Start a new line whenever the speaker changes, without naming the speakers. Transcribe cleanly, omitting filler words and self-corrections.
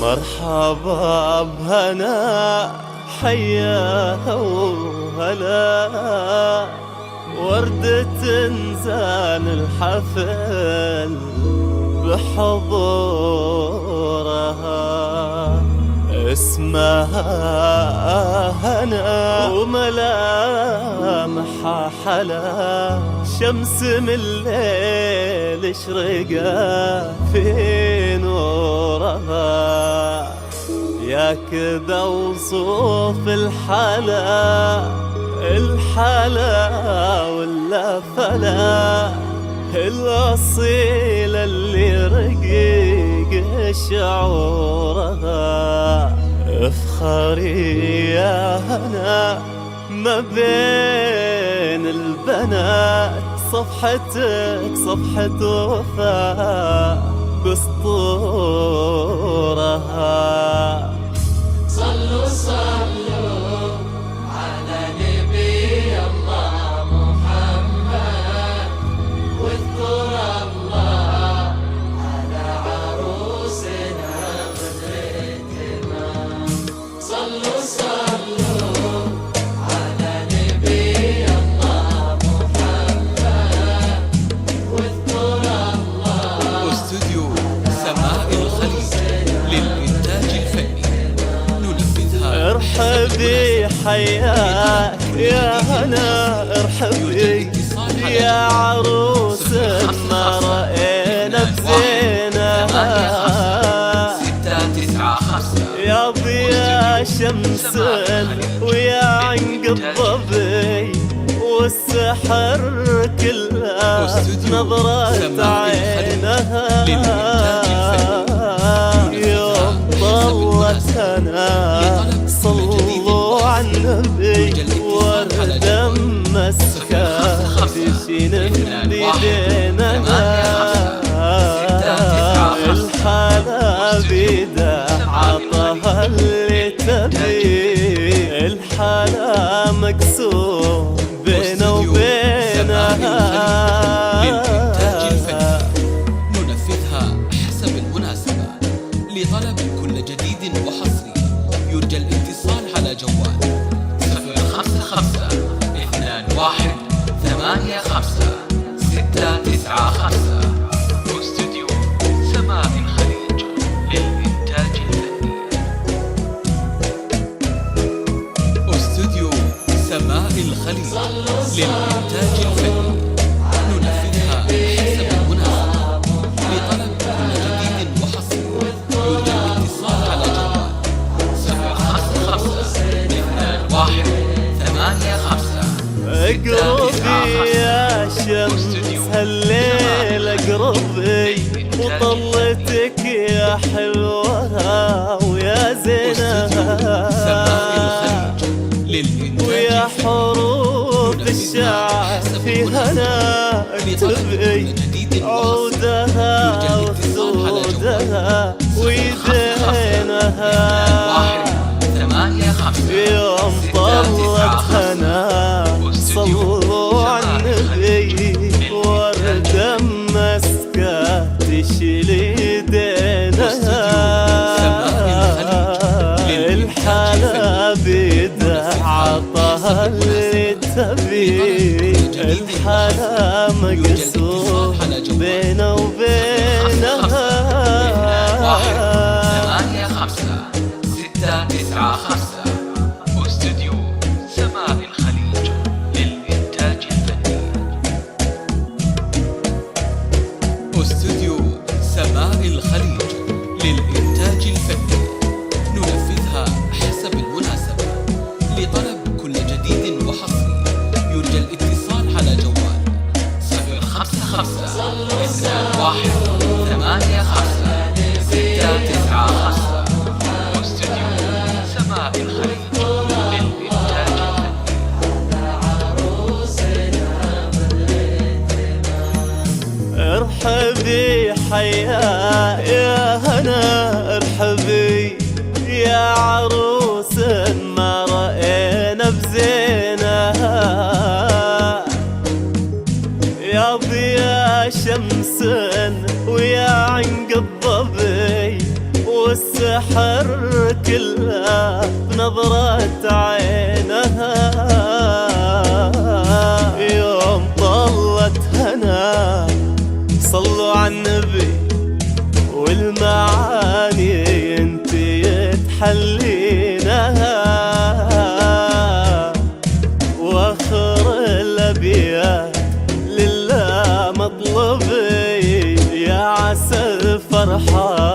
مرحبا بهنا حيا وهلا، وردة زان الحفل بحضورها، اسمها هنا وملامحها حلا، شمس من الليل شرقة في نورها، يا كذا وصوف الحلا ولا فلا، الأصيلة اللي رقيق شعورها، افخري يا هنا ما بين البنات، صفحتك صفحة وفاء بسطورها.
صلوا صلوا على نبي الله محمد، واذكر الله على عروسنا بدرتنا. صلوا صلوا على نبي الله محمد، واذكر الله.
استوديو سماء الخليج للإنتاج الفني ننفذها.
ارحبي حياك يا هنا، ارحبي يا عروس ما رأينا بزينها، يا ضياء شمس ويا عنق الظبي، والسحر كلها نظرة عينها، يوم ضلت هنا صلوا على النبي، وردة مسكة تشين بيدينها، الحلا بيده عطها اللي تبي، الحلا مقسوم بينه وبينها.
للإنتاج الفني ننفذها حسب المناسبة، لطلب كل جديد وحصري يرجى الاتصال على جوال 055-21-85-695. استوديو سماء الخليج للإنتاج الفني. استوديو سماء الخليج للإنتاج الفني ننفذها حسب المناسبة، لطلب كل جديد وحصري يرجى الاتصال على جوال 055-21-85.
اقربي يا شمس هالليل، اقربي وطلتك يا حلوها ويا زينها، ويا حروف الشعر في هنا اكتبي عودها وخدودها ويدينها، يوم طلت هنا صلوا على النبي، وردة مسكة تشيل يدينها، الحلا بيده عطها اللي تبي، الحلا مقسوم بينه وبينها.
1-856-695. استوديو سماء الخليج للإنتاج الفني. استوديو سماء الخليج للإنتاج الفني ننفذها حسب المناسبة، لطلب كل جديد وحصري يرجى الاتصال على جوال 055-21-85-695. استوديو سماء الخليج للإنتاج الفني.
ارحبي حيا والسحر كله بنظرة عينها. يوم طلت هنا صلوا على النبي والمعاني انتي تحلينها. واخر الابيات لله مطلبي يا عسى الفرحة